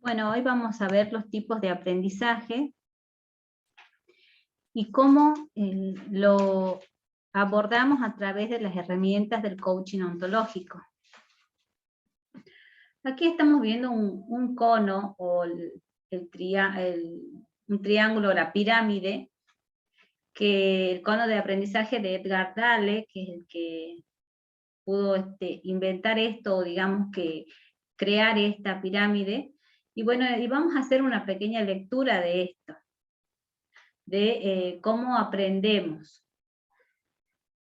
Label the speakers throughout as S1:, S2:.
S1: Bueno, hoy vamos a ver los tipos de aprendizaje y cómo lo abordamos a través de las herramientas del coaching ontológico. Aquí estamos viendo un cono o un triángulo, la pirámide, que el cono de aprendizaje de Edgar Dale, que es el que pudo inventar esto, o digamos que crear esta pirámide. Y bueno, y vamos a hacer una pequeña lectura de esto, de cómo aprendemos.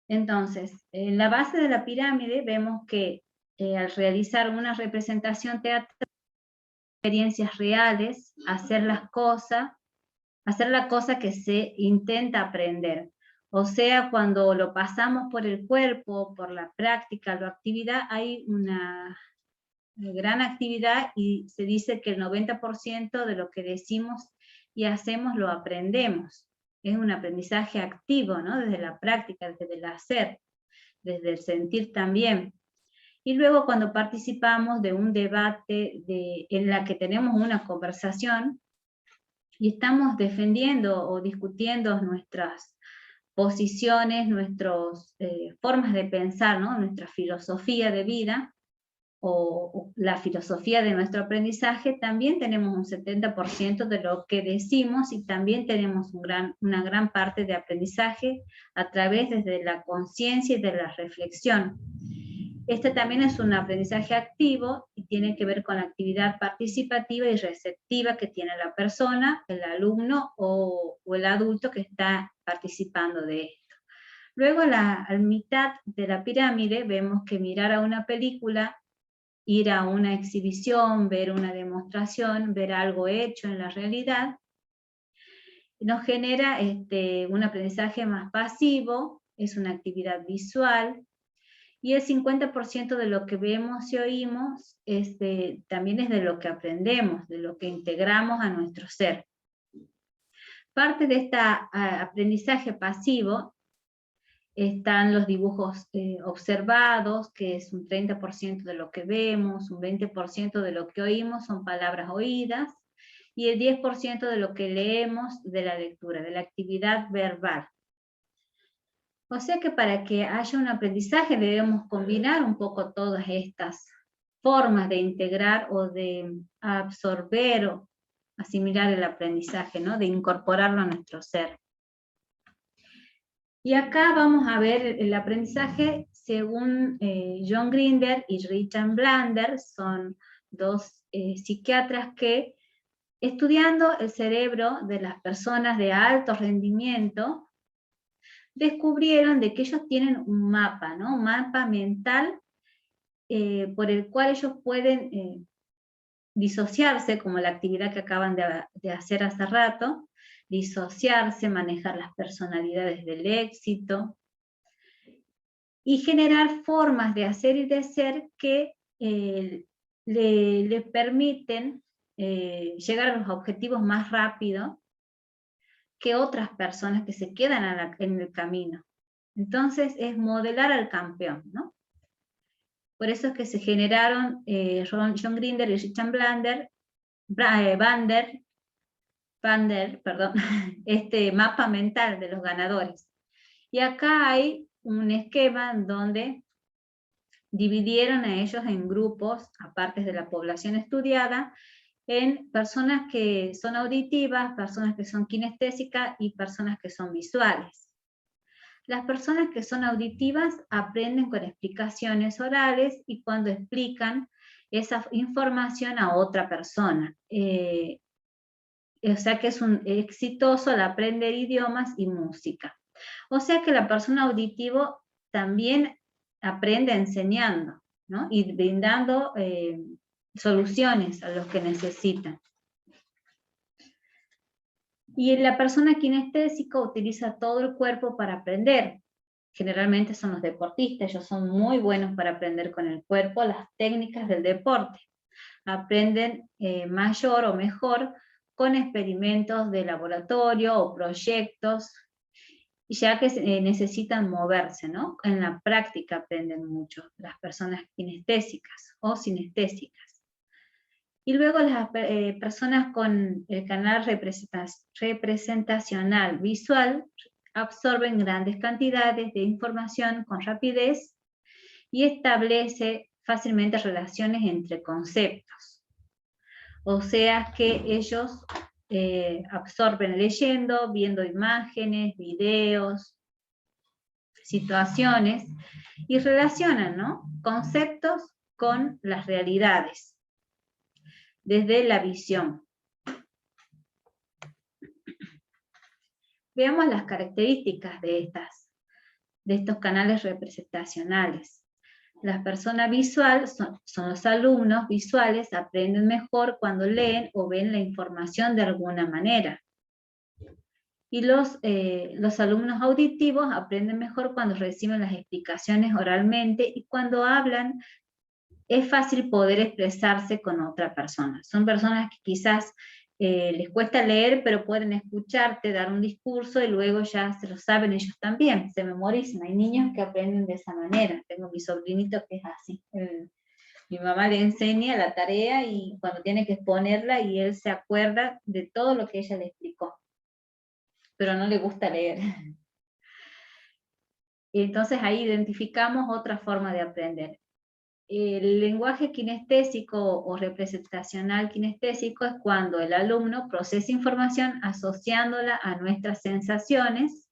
S1: Entonces, en la base de la pirámide vemos que al realizar una representación teatral, experiencias reales, hacer la cosa que se intenta aprender. O sea, cuando lo pasamos por el cuerpo, por la práctica, la actividad, hay una gran actividad y se dice que el 90% de lo que decimos y hacemos lo aprendemos. Es un aprendizaje activo, ¿no? Desde la práctica, desde el hacer, desde el sentir también. Y luego cuando participamos de un debate en la que tenemos una conversación y estamos defendiendo o discutiendo nuestras posiciones, nuestras formas de pensar, ¿no? Nuestra filosofía de vida, o la filosofía de nuestro aprendizaje, también tenemos un 70% de lo que decimos y también tenemos una gran parte de aprendizaje a través desde la conciencia y de la reflexión. Este también es un aprendizaje activo y tiene que ver con la actividad participativa y receptiva que tiene la persona, el alumno o el adulto que está participando de esto. Luego, a mitad de la pirámide, vemos que mirar a una película, ir a una exhibición, ver una demostración, ver algo hecho en la realidad, nos genera un aprendizaje más pasivo, es una actividad visual, y el 50% de lo que vemos y oímos también es de lo que aprendemos, de lo que integramos a nuestro ser. Parte de este aprendizaje pasivo están los dibujos observados, que es un 30% de lo que vemos, un 20% de lo que oímos son palabras oídas, y el 10% de lo que leemos de la lectura, de la actividad verbal. O sea que para que haya un aprendizaje debemos combinar un poco todas estas formas de integrar o de absorber o asimilar el aprendizaje, ¿no? De incorporarlo a nuestro ser. Y acá vamos a ver el aprendizaje según John Grinder y Richard Bandler, son dos psiquiatras que, estudiando el cerebro de las personas de alto rendimiento, descubrieron de que ellos tienen un mapa, ¿no? Un mapa mental por el cual ellos pueden disociarse, como la actividad que acaban de hacer hace rato, disociarse, manejar las personalidades del éxito, y generar formas de hacer y de ser que le permiten llegar a los objetivos más rápido que otras personas que se quedan en el camino. Entonces es modelar al campeón, ¿no? Por eso es que se generaron John Grinder y Richard Bandler, este mapa mental de los ganadores. Y acá hay un esquema donde dividieron a ellos en grupos, aparte de la población estudiada, en personas que son auditivas, personas que son kinestésicas y personas que son visuales. Las personas que son auditivas aprenden con explicaciones orales y cuando explican esa información a otra persona. O sea que es un exitoso al aprender idiomas y música. O sea que la persona auditiva también aprende enseñando, ¿no? Y brindando soluciones a los que necesitan. Y la persona kinestésica utiliza todo el cuerpo para aprender. Generalmente son los deportistas, ellos son muy buenos para aprender con el cuerpo las técnicas del deporte. Aprenden mayor o mejor con experimentos de laboratorio o proyectos, ya que necesitan moverse, ¿no? En la práctica aprenden mucho las personas kinestésicas o sinestésicas. Y luego las personas con el canal representacional visual absorben grandes cantidades de información con rapidez y establece fácilmente relaciones entre conceptos. O sea que ellos absorben leyendo, viendo imágenes, videos, situaciones, y relacionan, ¿no?, conceptos con las realidades, desde la visión. Veamos las características de estos canales representacionales. La persona visual son los alumnos visuales, aprenden mejor cuando leen o ven la información de alguna manera. Y los alumnos auditivos aprenden mejor cuando reciben las explicaciones oralmente, y cuando hablan es fácil poder expresarse con otra persona. Son personas que quizás les cuesta leer, pero pueden escucharte, dar un discurso, y luego ya se lo saben ellos también, se memorizan. Hay niños que aprenden de esa manera. Tengo mi sobrinito que es así. Mi mamá le enseña la tarea y cuando tiene que exponerla, y él se acuerda de todo lo que ella le explicó, pero no le gusta leer. Entonces ahí identificamos otra forma de aprender. El lenguaje kinestésico o representacional kinestésico es cuando el alumno procesa información asociándola a nuestras sensaciones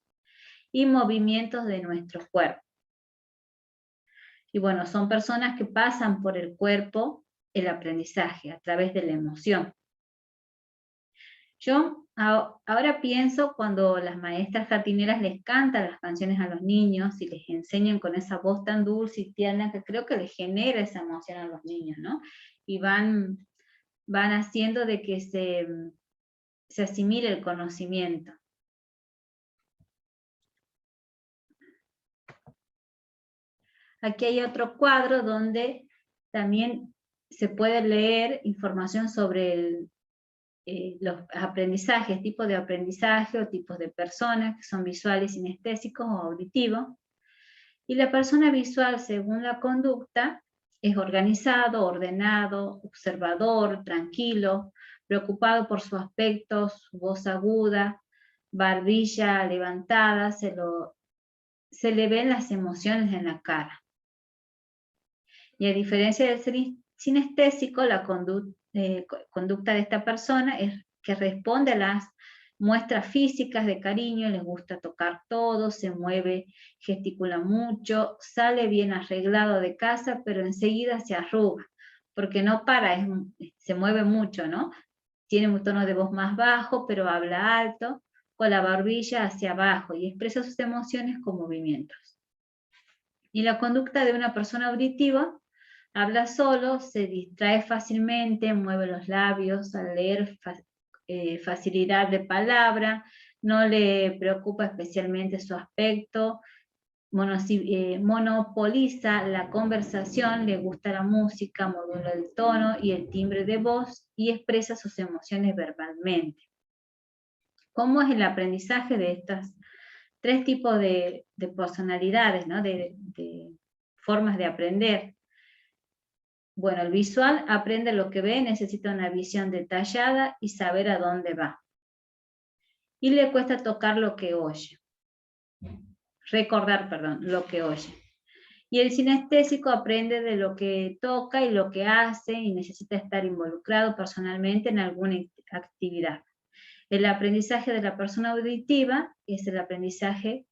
S1: y movimientos de nuestro cuerpo. Y bueno, son personas que pasan por el cuerpo el aprendizaje a través de la emoción. Yo ahora pienso cuando las maestras jardineras les cantan las canciones a los niños y les enseñan con esa voz tan dulce y tierna, que creo que les genera esa emoción a los niños, ¿no? Y van haciendo de que se asimile el conocimiento. Aquí hay otro cuadro donde también se puede leer información sobre los aprendizajes, tipos de aprendizaje o tipos de personas que son visuales, sinestésicos o auditivos. Y la persona visual, según la conducta, es organizado, ordenado, observador, tranquilo, preocupado por su aspecto, su voz aguda, barbilla levantada, se le ven las emociones en la cara. Y a diferencia del sinestésico, la conducta de esta persona es que responde a las muestras físicas de cariño, les gusta tocar todo, se mueve, gesticula mucho, sale bien arreglado de casa, pero enseguida se arruga, porque no para, se mueve mucho, ¿no? Tiene un tono de voz más bajo, pero habla alto, con la barbilla hacia abajo, y expresa sus emociones con movimientos. Y la conducta de una persona auditiva: habla solo, se distrae fácilmente, mueve los labios al leer, facilidad de palabra, no le preocupa especialmente su aspecto, monopoliza la conversación, le gusta la música, modula el tono y el timbre de voz y expresa sus emociones verbalmente. ¿Cómo es el aprendizaje de estas tres tipos de personalidades, ¿no? de formas de aprender? Bueno, el visual aprende lo que ve, necesita una visión detallada y saber a dónde va. Y le cuesta tocar lo que oye. Recordar, perdón, lo que oye. Y el sinestésico aprende de lo que toca y lo que hace y necesita estar involucrado personalmente en alguna actividad. El aprendizaje de la persona auditiva es el aprendizaje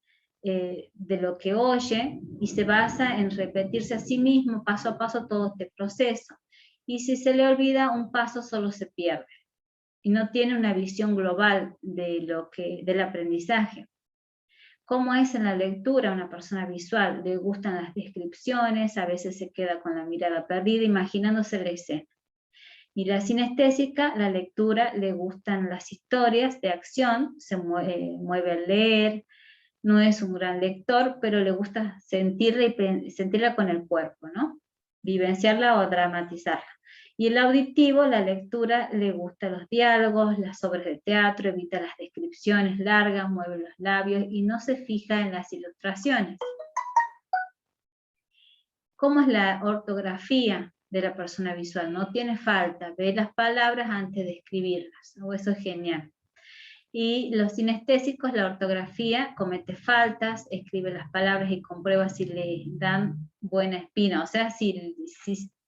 S1: de lo que oye y se basa en repetirse a sí mismo paso a paso todo este proceso. Y si se le olvida un paso, solo se pierde. Y no tiene una visión global del aprendizaje. ¿Cómo es en la lectura una persona visual? Le gustan las descripciones, a veces se queda con la mirada perdida, imaginándose la escena. Y la sinestésica, la lectura, le gustan las historias de acción, se mueve al leer, no es un gran lector, pero le gusta sentirla con el cuerpo, ¿no? Vivenciarla o dramatizarla. Y el auditivo, la lectura, le gusta los diálogos, las obras de teatro, evita las descripciones largas, mueve los labios y no se fija en las ilustraciones. ¿Cómo es la ortografía de la persona visual, no tiene falta, ve las palabras antes de escribirlas, eso es genial. Y los sinestésicos, la ortografía, comete faltas, escribe las palabras y comprueba si le dan buena espina, o sea, si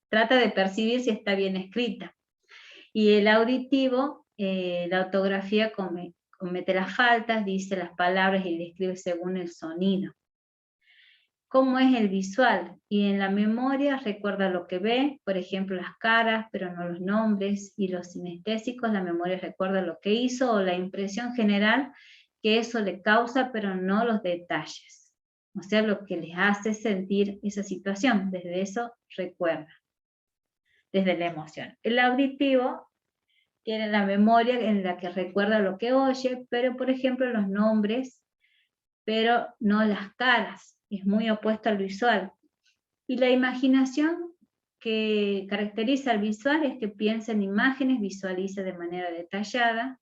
S1: trata de percibir si está bien escrita. Y el auditivo, la ortografía comete las faltas, dice las palabras y le escribe según el sonido. ¿Cómo es el visual? Y en la memoria recuerda lo que ve, por ejemplo las caras, pero no los nombres, y los sinestésicos, la memoria recuerda lo que hizo o la impresión general que eso le causa, pero no los detalles. O sea, lo que les hace sentir esa situación, desde eso recuerda, desde la emoción. El auditivo tiene la memoria en la que recuerda lo que oye, pero por ejemplo los nombres, pero no las caras. Es muy opuesto al visual. Y la imaginación que caracteriza al visual es que piensa en imágenes, visualiza de manera detallada.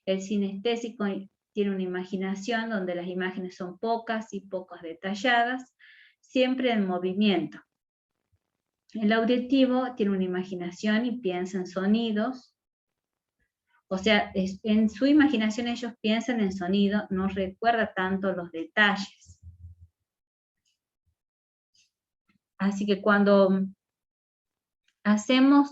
S1: El sinestésico tiene una imaginación donde las imágenes son pocas y pocas detalladas, siempre en movimiento. El auditivo tiene una imaginación y piensa en sonidos. O sea, en su imaginación ellos piensan en sonido, no recuerda tanto los detalles. Así que cuando hacemos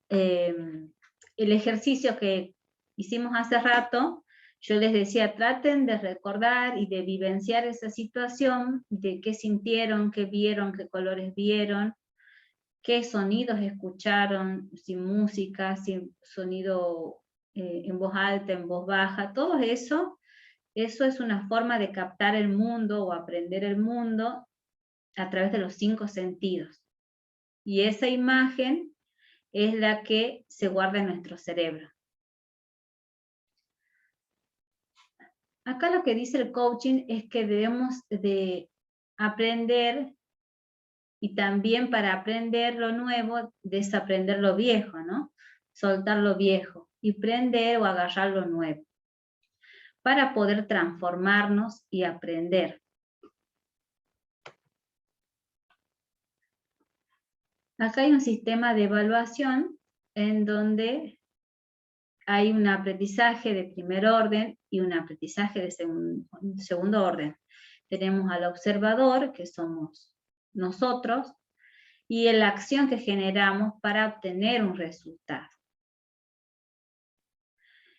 S1: el ejercicio que hicimos hace rato, yo les decía, traten de recordar y de vivenciar esa situación, de qué sintieron, qué vieron, qué colores vieron, qué sonidos escucharon, si música, si sonido en voz alta, en voz baja, todo eso es una forma de captar el mundo o aprender el mundo a través de los 5 sentidos. Y esa imagen es la que se guarda en nuestro cerebro. Acá lo que dice el coaching es que debemos de aprender, y también para aprender lo nuevo, desaprender lo viejo, ¿no? Soltar lo viejo y prender o agarrar lo nuevo, para poder transformarnos y aprender. Acá hay un sistema de evaluación en donde hay un aprendizaje de primer orden y un aprendizaje de segundo orden. Tenemos al observador, que somos nosotros, y la acción que generamos para obtener un resultado.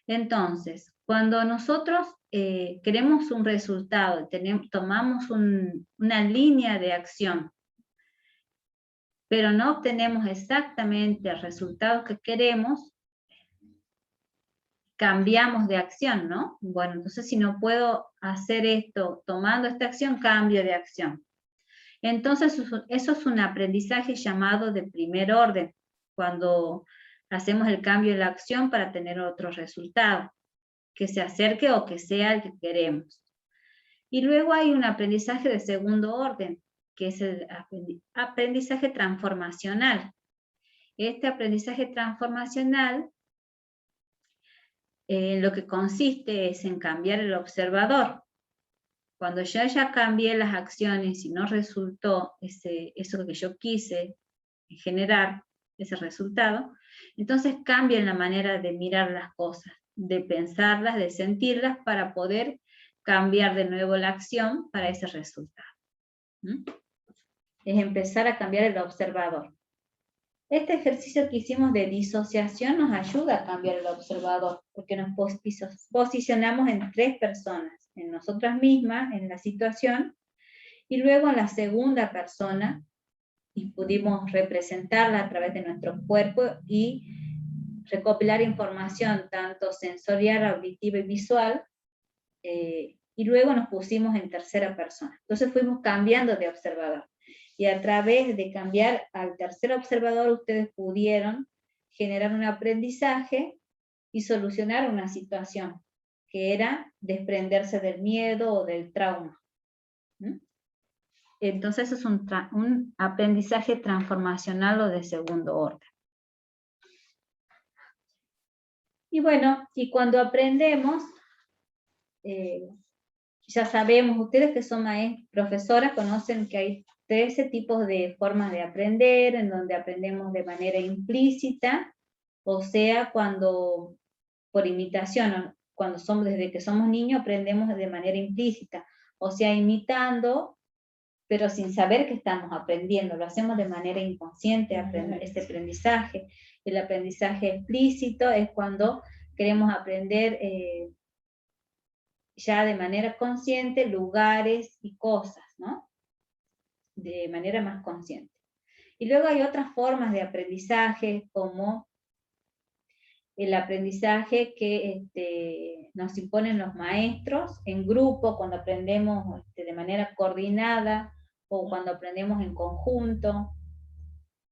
S1: Entonces, cuando nosotros queremos un resultado, tomamos una línea de acción, pero no obtenemos exactamente el resultado que queremos, cambiamos de acción, ¿no? Bueno, entonces si no puedo hacer esto tomando esta acción, cambio de acción. Entonces eso es un aprendizaje llamado de primer orden, cuando hacemos el cambio de la acción para tener otro resultado, que se acerque o que sea el que queremos. Y luego hay un aprendizaje de segundo orden, que es el aprendizaje transformacional. Este aprendizaje transformacional lo que consiste es en cambiar el observador. Cuando yo ya cambié las acciones y no resultó eso que yo quise generar, ese resultado, entonces cambien la manera de mirar las cosas, de pensarlas, de sentirlas, para poder cambiar de nuevo la acción para ese resultado. Es empezar a cambiar el observador. Este ejercicio que hicimos de disociación nos ayuda a cambiar el observador, porque nos posicionamos en 3 personas, en nosotras mismas, en la situación, y luego en la segunda persona, y pudimos representarla a través de nuestro cuerpo y recopilar información tanto sensorial, auditiva y visual, y luego nos pusimos en tercera persona. Entonces fuimos cambiando de observador. Y a través de cambiar al tercer observador, ustedes pudieron generar un aprendizaje y solucionar una situación, que era desprenderse del miedo o del trauma. Entonces es un aprendizaje transformacional o de segundo orden. Y bueno, y cuando aprendemos, ya sabemos, ustedes que son profesoras conocen que hay 13 tipos de formas de aprender, en donde aprendemos de manera implícita, o sea, cuando por imitación, cuando somos, desde que somos niños aprendemos de manera implícita, o sea, imitando, pero sin saber que estamos aprendiendo, lo hacemos de manera inconsciente, este aprendizaje. El aprendizaje explícito es cuando queremos aprender ya de manera consciente lugares y cosas, ¿no? De manera más consciente. Y luego hay otras formas de aprendizaje, como el aprendizaje que nos imponen los maestros en grupo, cuando aprendemos de manera coordinada, o cuando aprendemos en conjunto,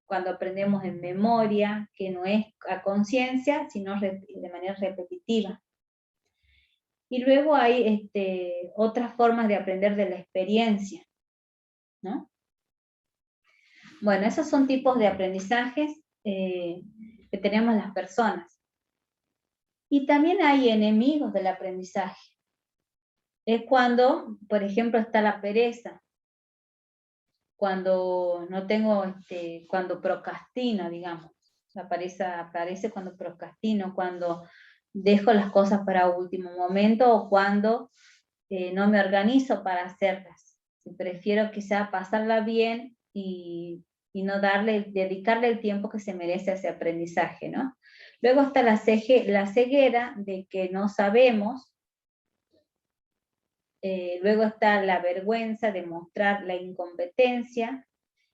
S1: cuando aprendemos en memoria, que no es a conciencia, sino de manera repetitiva. Y luego hay otras formas de aprender de la experiencia, ¿no? Bueno, esos son tipos de aprendizajes que tenemos las personas. Y también hay enemigos del aprendizaje. Es cuando, por ejemplo, está la pereza, cuando no tengo, cuando procrastino, digamos. La pereza aparece cuando procrastino, cuando dejo las cosas para último momento, o cuando no me organizo para hacerlas. Prefiero quizá pasarla bien y no dedicarle el tiempo que se merece a ese aprendizaje, ¿no? Luego está la ceguera de que no sabemos. Luego está la vergüenza de mostrar la incompetencia,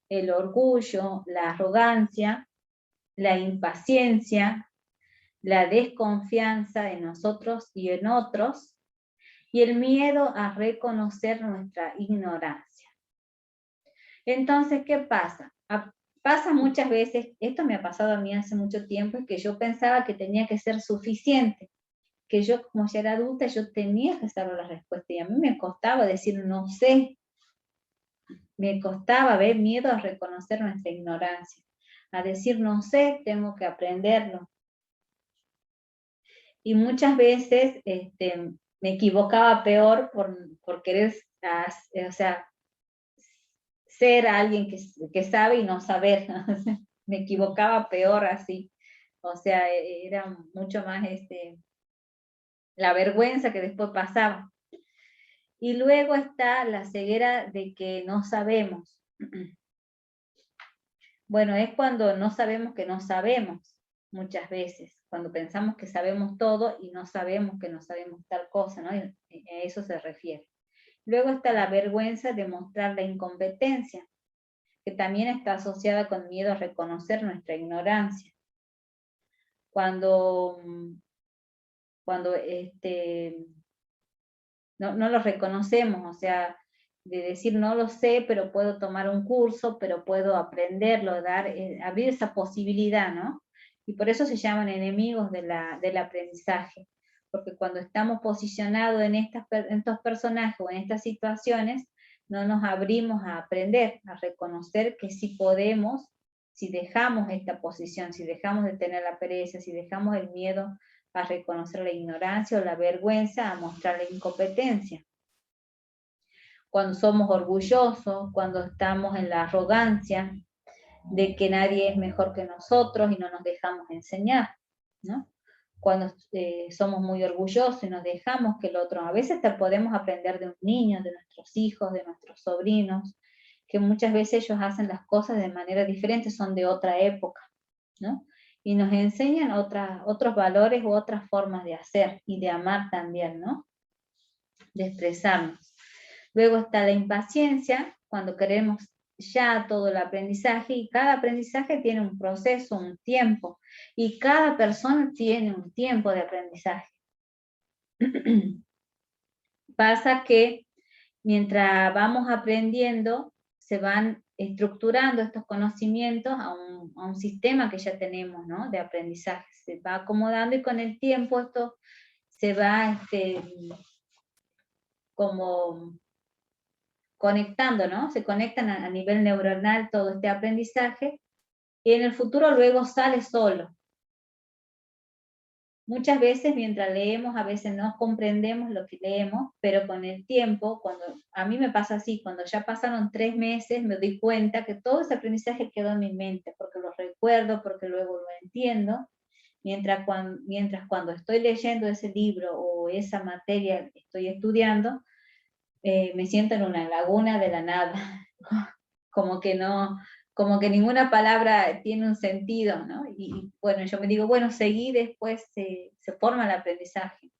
S1: el orgullo, la arrogancia, la impaciencia, la desconfianza en nosotros y en otros, y el miedo a reconocer nuestra ignorancia. Entonces, ¿qué pasa? Pasa muchas veces, esto me ha pasado a mí hace mucho tiempo, es que yo pensaba que tenía que ser suficiente, que yo como ya era adulta, yo tenía que saber la respuesta, y a mí me costaba decir no sé, me costaba ver miedo a reconocer nuestra ignorancia, a decir no sé, tengo que aprenderlo. Y muchas veces me equivocaba peor por querer, o sea, ser alguien que sabe y no saber. Me equivocaba peor así. O sea, era mucho más la vergüenza que después pasaba. Y luego está la ceguera de que no sabemos. Bueno, es cuando no sabemos que no sabemos, muchas veces, cuando pensamos que sabemos todo y no sabemos que no sabemos tal cosa, ¿no? A eso se refiere. Luego está la vergüenza de mostrar la incompetencia, que también está asociada con miedo a reconocer nuestra ignorancia. Cuando no lo reconocemos, o sea, de decir no lo sé, pero puedo tomar un curso, pero puedo aprenderlo, abrir esa posibilidad, ¿no? Y por eso se llaman enemigos del aprendizaje, porque cuando estamos posicionados en estos personajes o en estas situaciones, no nos abrimos a aprender, a reconocer que sí podemos, si dejamos esta posición, si dejamos de tener la pereza, si dejamos el miedo a reconocer la ignorancia o la vergüenza, a mostrar la incompetencia. Cuando somos orgullosos, cuando estamos en la arrogancia de que nadie es mejor que nosotros y no nos dejamos enseñar, ¿no? Cuando somos muy orgullosos y nos dejamos que el otro, a veces podemos aprender de un niño, de nuestros hijos, de nuestros sobrinos, que muchas veces ellos hacen las cosas de manera diferente, son de otra época, ¿no? Y nos enseñan otros valores u otras formas de hacer y de amar también, ¿no? De expresarnos. Luego está la impaciencia, cuando queremos ya todo el aprendizaje, y cada aprendizaje tiene un proceso, un tiempo, y cada persona tiene un tiempo de aprendizaje. Pasa que mientras vamos aprendiendo, se van estructurando estos conocimientos a un sistema que ya tenemos, ¿no? De aprendizaje. Se va acomodando y con el tiempo esto se va como conectando, ¿no? Se conectan a nivel neuronal todo este aprendizaje y en el futuro luego sale solo. Muchas veces mientras leemos, a veces no comprendemos lo que leemos, pero con el tiempo, cuando a mí me pasa así, cuando ya pasaron 3 meses, me doy cuenta que todo ese aprendizaje quedó en mi mente, porque lo recuerdo, porque luego lo entiendo, mientras cuando estoy leyendo ese libro o esa materia que estoy estudiando, me siento en una laguna de la nada, como que no, como que ninguna palabra tiene un sentido, ¿no? Y bueno, yo me digo, bueno, seguí, después se forma el aprendizaje.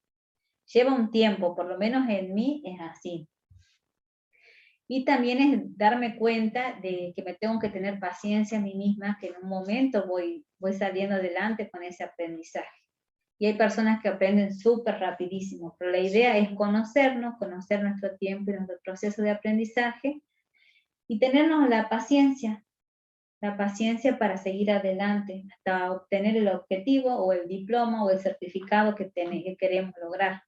S1: Lleva un tiempo, por lo menos en mí es así. Y también es darme cuenta de que me tengo que tener paciencia a mí misma, que en un momento voy saliendo adelante con ese aprendizaje. Y hay personas que aprenden súper rapidísimo, pero la idea es conocernos, conocer nuestro tiempo y nuestro proceso de aprendizaje, y tenernos la paciencia para seguir adelante hasta obtener el objetivo o el diploma o el certificado que queremos lograr.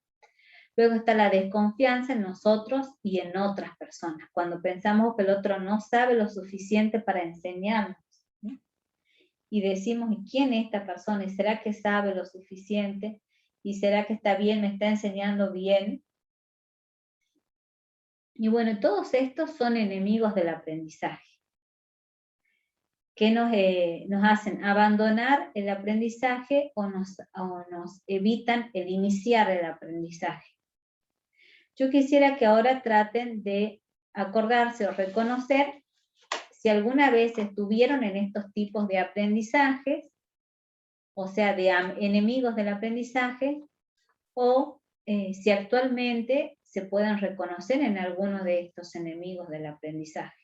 S1: Luego está la desconfianza en nosotros y en otras personas, cuando pensamos que el otro no sabe lo suficiente para enseñarnos, ¿no? Y decimos, ¿y quién es esta persona? ¿Y será que sabe lo suficiente? ¿Y será que está bien, me está enseñando bien? Y bueno, todos estos son enemigos del aprendizaje, que nos hacen abandonar el aprendizaje o nos evitan el iniciar el aprendizaje. Yo quisiera que ahora traten de acordarse o reconocer si alguna vez estuvieron en estos tipos de aprendizajes, o sea, de enemigos del aprendizaje, o si actualmente se pueden reconocer en alguno de estos enemigos del aprendizaje.